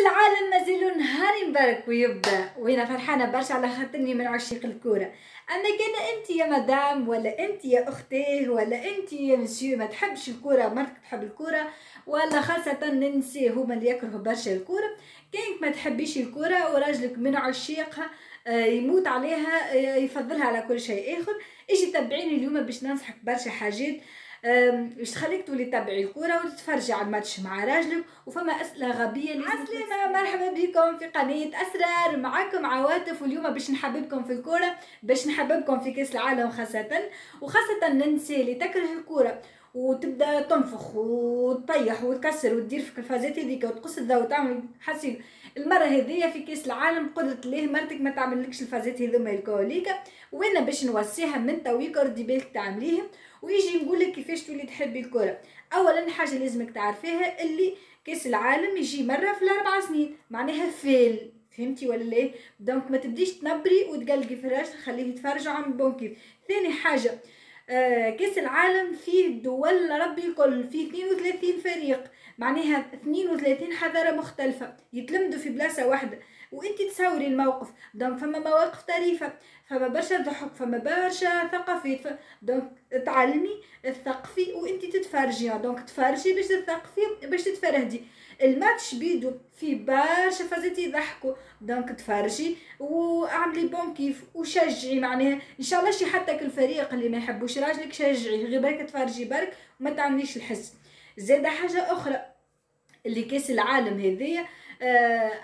العالم مازالوا نهار مبارك ويبدا، وانا فرحانه برشا على خاطرني من عشاق الكوره. اما كان انت يا مدام، ولا انت يا اختي، ولا انت يا مسيو ما تحبش الكوره، مرتك تحب الكوره، ولا خاصه النساء هما اللي يكرهوا برشا الكوره. كانك ما تحبيش الكوره وراجلك من عشاقها يموت عليها، يفضلها على كل شيء اخر، اجي تبعيني اليوم باش ننصحك برشا حاجات باش تخليك تولي تتبعي الكره وتتفرجي على الماتش مع راجلك. وفما اسئله غبيه اللي عسلامة، مرحبا بكم في قناه اسرار، معكم عواطف، واليوم باش نحببكم في الكره، باش نحببكم في كاس العالم وخاصه النساء اللي تكره الكره وتبدا تنفخ وتطيح وتكسر وتدير في الكلفازات هذيك وتقص الضوء وتعمل حسيب. المره هذيا في كاس العالم قدرت الله مرتك ما تعملكش الفازات هذوما الكوليكا، وانا باش نوصيها من تويكا ردي بالك تعمليهم ويجي نقولك كيفاش تولي تحبي الكره. اولا حاجه لازمك تعرفيها اللي كاس العالم يجي مره في الاربع سنين، معناها فيل، فهمتي ولا لا؟ دونك ما تبديش تنبري وتقلقي في الراس، خليه يتفرجوا عن بونكيف. ثاني حاجه، كاس العالم فيه دول ربي الكل، فيه 32 فريق، معناها 32 حضاره مختلفه يتلمدوا في بلاصه واحده، وانت تصوري الموقف. دونك فما مواقف طريفه، فما برشا ضحك، فما برشا ثقافات، دونك تعلمي الثقفي وانت تتفرجي، دونك تفرجي باش تثقفي باش تتفرهدي. الماتش بيدو في برشا فازات يضحكوا، دونك تفرجي واعملي بون كيف وشجعي، معناها ان شاء الله شي حتى الفريق اللي ما يحبوش راجلك شجعي، غير برك تفرجي برك وما تعمليش الحس. زاد حاجه اخرى، اللي كاس العالم هذيا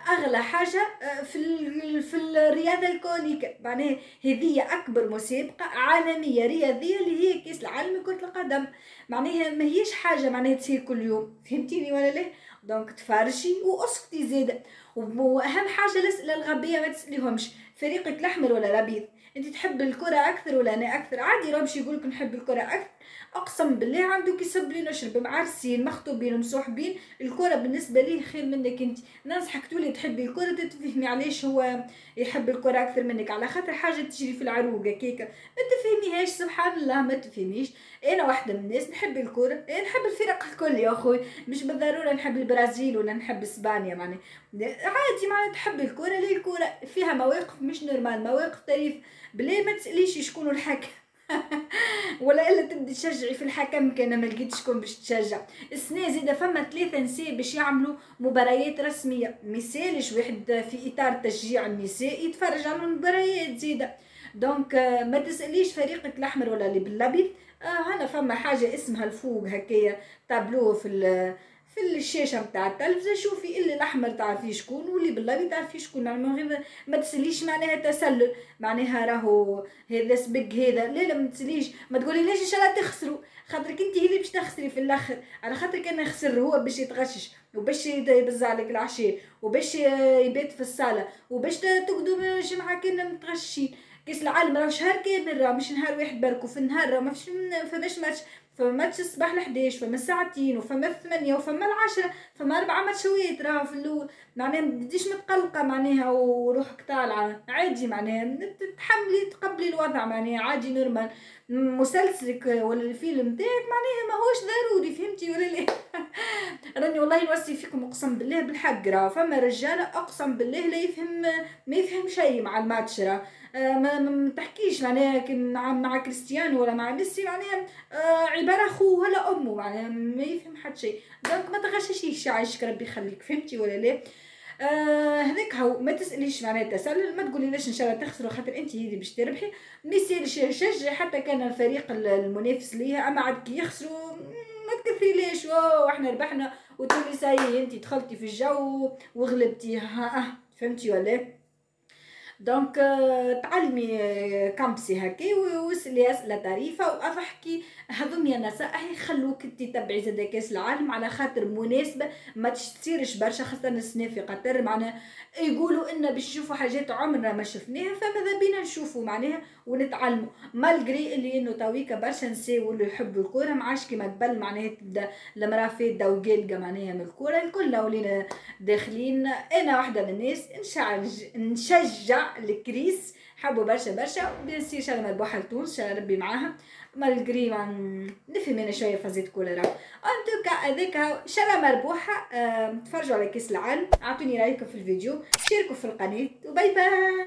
اغلى حاجه في الرياضه الكوليكا، معناها هذه اكبر مسابقه عالميه رياضيه اللي هي كاس العالم لكره القدم، معناها ما هيش حاجه معناها تصير كل يوم، فهمتيني ولا لا؟ دونك تفرجي واسكتي زاده. واهم حاجه الاسئله الغبيه ما تساليهمش فريقك الاحمر ولا الابيض، انت تحب الكره اكثر ولا انا اكثر؟ عادي راه باش يقولك نحب الكره اكثر، اقسم بالله عنده كيصب لي نشرب معرسين مخطوبين مصوحبين، الكره بالنسبه ليه خير منك انت. ننصحك تولي تحبي الكره، تتفهمي علاش هو يحب الكره اكثر منك، على خاطر حاجه تجري في العروقه كيكه ما تفهميهاش، سبحان الله ما تفهميش. انا واحده من الناس نحب الكره، نحب الفرق الكل يا اخوي، مش بالضروره نحب البرازيل ولا نحب اسبانيا، معناها عادي معناها تحب الكره. ليه؟ الكره فيها مواقف مش نورمال، مواقف طريف، بلا ما تساليش شكون الحكم ولا الا تبدي تشجعي في الحكم كان ما لقيتش شكون باش تشجع. السنه زيده فما 3 نساء باش يعملوا مباريات رسميه، ميسالش واحد في اطار تشجيع النساء يتفرج على المباريات زيده. دونك ما تساليش فريقك الاحمر ولا اللي بالابيض، هنا فما حاجه اسمها الفوق هكايا تابلوه في الشاشه نتاع التلفزه، شوفي اللي الاحمر تعرفي شكون واللي بالابيض تعرفي شكون، المهم ما تسليش معناها تسلل، معناها راهو هذا سبق هذا، لا ما تسليش، ما تقولي ليش ان شاء الله تخسروا، خاطرك انت هي اللي باش تخسري في الاخر، على خاطر كان يخسر هو باش يتغشش وباش يبزع لك العشاء وباش يبات في الصاله وباش تقعدوا جمعه كنا متغشين. كاس العالم راه شهر كامل، راه مش نهار واحد بركو، في النهار راه ما فماش ماتش، فما ماتش الصباح ل11، فما الساعتين، وفما 8، وفما 10، فما 4 ماتشوات راهو في الاول، معناها ما تبديش متقلقه معناها وروحك طالعه، عادي معناها تتحملي تقبلي الوضع، معناها عادي نورمال. مسلسلك ولا الفيلم تاعك معناها ماهوش ضروري، فهمتي ولا لا؟ راني والله نوصي فيكم اقسم بالله بالحق، راه فما رجاله اقسم بالله لا يفهم، ما يفهم شيء مع الماتش، راه ما تحكيش معناها مع كريستيانو ولا مع ميسي، معناها عباره اخوه ولا امه، معناها ما يفهم حتى شيء. دونك ما تغششيش عايشك ربي يخليك، فهمتي ولا لا؟ هذاك هو، ما تساليش معناها تسلل، ما تقولي ليش ان شاء الله تخسروا خاطر انت هي اللي باش تربحي، ما يصيرش شجعي حتى كان الفريق المنافس ليها، اما عاد كي يخسروا ما تكثري ليش احنا ربحنا وتقولي ساي انت دخلتي في الجو وغلبتي، فهمتي ولا؟ دونك تعلمي كامبسي هكي واسالي اسئله طريفه واضحكي، هذوم يا نصائح يخلوك تتبعي زاد كاس العالم على خاطر مناسبه، ما تصيرش برشا خاصه السنه في قطر، معناها يقولوا ان باش نشوفوا حاجات عمرنا ما شفناها، فماذا بينا نشوفوا معناها ونتعلموا، مالغري اللي انه تويكا برشا نساء واللي يحبوا الكوره، ما عادش كيما قبل، معناها تبدا المراه فاده وقالقه معناها من الكوره، الكل ولينا داخلين. انا واحده من الناس نشجع الكريس، حبوا برشا برشا. وبيصير شغله مربوحه لتونس، ربي معاها مالجري ما نفهم انا شويه فازيت كوليرا. ان توكا هذاك شغله مربوحه. تفرجوا على كاس العالم، اعطوني رايكم في الفيديو، شاركوا في القناه، وباي باي.